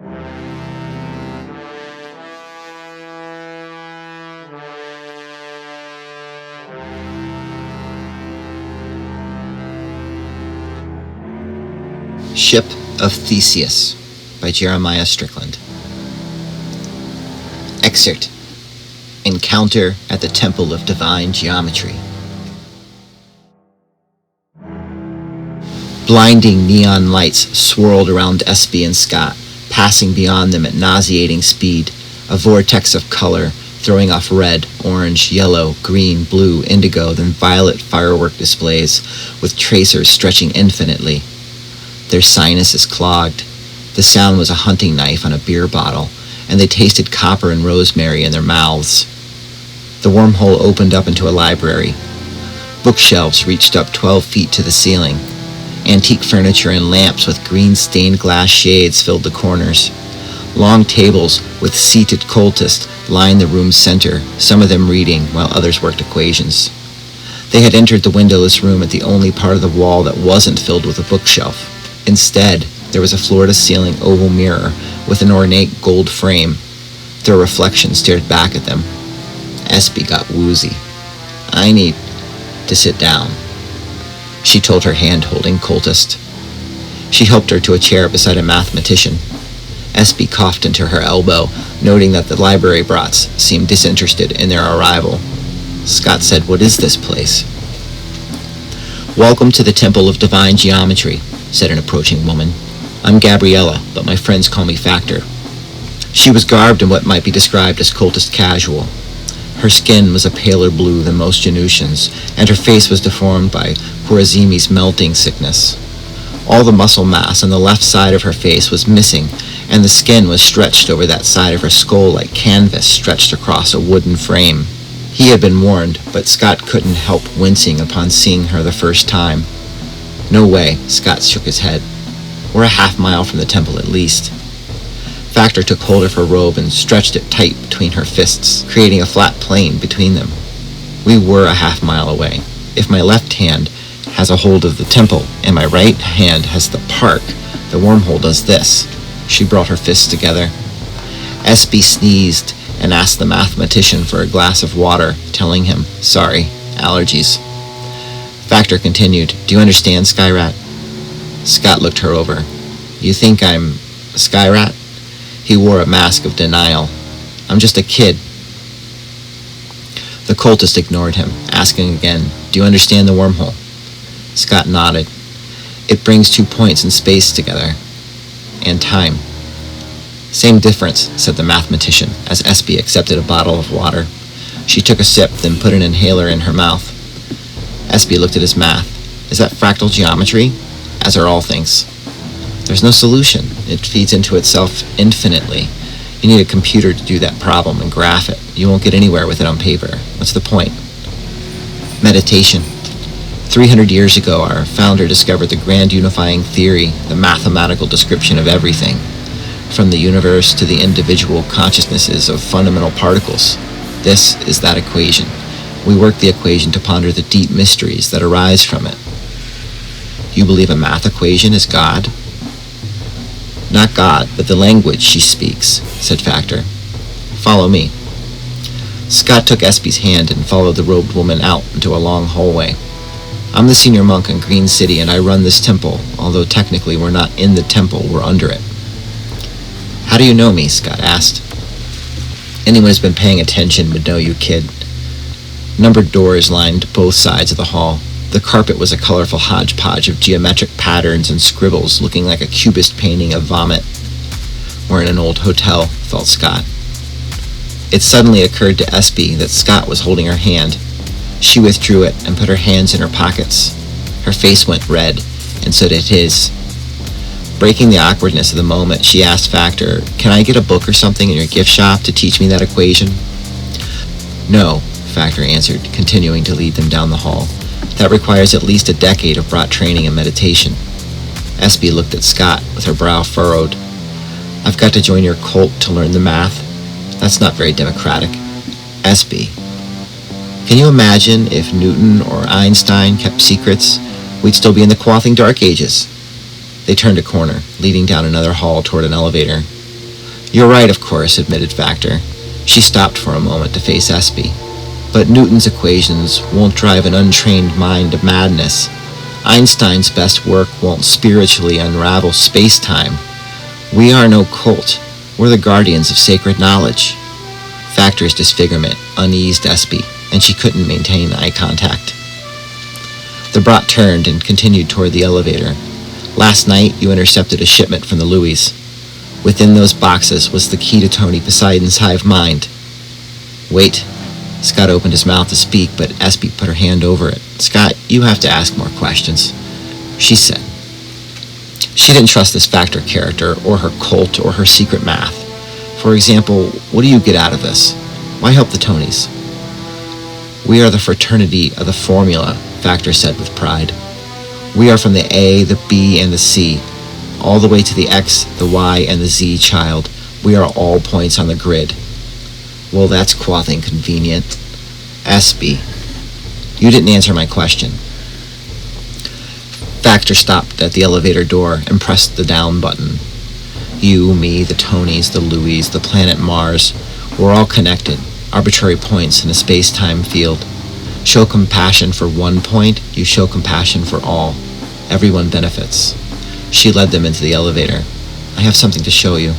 Ship of Theseus by Jeremiah Strickland. Excerpt. Encounter at the Temple of Divine Geometry. Blinding neon lights swirled around Espie and Scott, passing beyond them at nauseating speed, a vortex of color, throwing off red, orange, yellow, green, blue, indigo, then violet firework displays, with tracers stretching infinitely. Their sinuses clogged. The sound was a hunting knife on a beer bottle, and they tasted copper and rosemary in their mouths. The wormhole opened up into a library. Bookshelves reached up 12 feet to the ceiling. Antique furniture and lamps with green stained glass shades filled the corners. Long tables with seated cultists lined the room's center, some of them reading while others worked equations. They had entered the windowless room at the only part of the wall that wasn't filled with a bookshelf. Instead, there was a floor-to-ceiling oval mirror with an ornate gold frame. Their reflection stared back at them. Espie got woozy. "I need to sit down," she told her hand-holding cultist. She helped her to a chair beside a mathematician. Espie coughed into her elbow, noting that the library brats seemed disinterested in their arrival. Scott said, "What is this place?" "Welcome to the Temple of Divine Geometry," said an approaching woman. "I'm Gabriella, but my friends call me Factor." She was garbed in what might be described as cultist casual. Her skin was a paler blue than most Genutians, and her face was deformed by Corazimi's melting sickness. All the muscle mass on the left side of her face was missing, and the skin was stretched over that side of her skull like canvas stretched across a wooden frame. He had been warned, but Scott couldn't help wincing upon seeing her the first time. "No way," Scott shook his head. "We're a half-mile from the temple at least." Factor took hold of her robe and stretched it tight between her fists, creating a flat plane between them. "We were a half-mile away. If my left hand has a hold of the temple and my right hand has the park, the wormhole does this." She brought her fists together. Espie sneezed and asked the mathematician for a glass of water, telling him, "Sorry, allergies." Factor continued, "Do you understand, Skyrat?" Scott looked her over. "You think I'm a Skyrat?" He wore a mask of denial. "I'm just a kid." The cultist ignored him, asking again, "Do you understand the wormhole?" Scott nodded. "It brings 2 points in space together. And time." "Same difference," said the mathematician, as Espie accepted a bottle of water. She took a sip, then put an inhaler in her mouth. Espie looked at his math. "Is that fractal geometry?" "As are all things." "There's no solution. It feeds into itself infinitely. You need a computer to do that problem and graph it. You won't get anywhere with it on paper. What's the point?" "Meditation. 300 years ago, our founder discovered the grand unifying theory, the mathematical description of everything, from the universe to the individual consciousnesses of fundamental particles. This is that equation. We work the equation to ponder the deep mysteries that arise from it." "You believe a math equation is God?" "Not God, but the language she speaks," said Factor. "Follow me." Scott took Espie's hand and followed the robed woman out into a long hallway. "I'm the senior monk in Green City, and I run this temple, although technically we're not in the temple, we're under it." "How do you know me?" Scott asked. "Anyone who's been paying attention would know you, kid." Numbered doors lined both sides of the hall. The carpet was a colorful hodgepodge of geometric patterns and scribbles, looking like a cubist painting of vomit. "We're in an old hotel," thought Scott. It suddenly occurred to Espie that Scott was holding her hand. She withdrew it and put her hands in her pockets. Her face went red, and so did his. Breaking the awkwardness of the moment, she asked Factor, "Can I get a book or something in your gift shop to teach me that equation?" "No," Factor answered, continuing to lead them down the hall. "That requires at least a decade of brought training in meditation." Espie looked at Scott with her brow furrowed. "I've got to join your cult to learn the math? That's not very democratic." "Espie, can you imagine if Newton or Einstein kept secrets? We'd still be in the quaffing dark ages." They turned a corner, leading down another hall toward an elevator. You're right, of course, admitted Factor. She stopped for a moment to face Espie. But Newton's equations won't drive an untrained mind to madness. Einstein's best work won't spiritually unravel space-time. We are no cult. We're the guardians of sacred knowledge. Factor's disfigurement uneased Espie, and she couldn't maintain eye contact. The brat turned and continued toward the elevator. Last night, you intercepted a shipment from the Louis. Within those boxes was the key to Tony Poseidon's hive mind. Wait. Scott opened his mouth to speak, but Espie put her hand over it. Scott, you have to ask more questions, she said. She didn't trust this Factor character, or her cult, or her secret math. For example, what do you get out of this? Why help the Tonys? We are the fraternity of the formula, Factor said with pride. We are from the A, the B, and the C, all the way to the X, the Y, and the Z, child. We are all points on the grid. Well, that's quathing convenient. Espie, you didn't answer my question. Factor stopped at the elevator door and pressed the down button. You, me, the Tonys, the Louis, the planet Mars, we're all connected, arbitrary points in a space-time field. Show compassion for one point, you show compassion for all. Everyone benefits. She led them into the elevator. I have something to show you.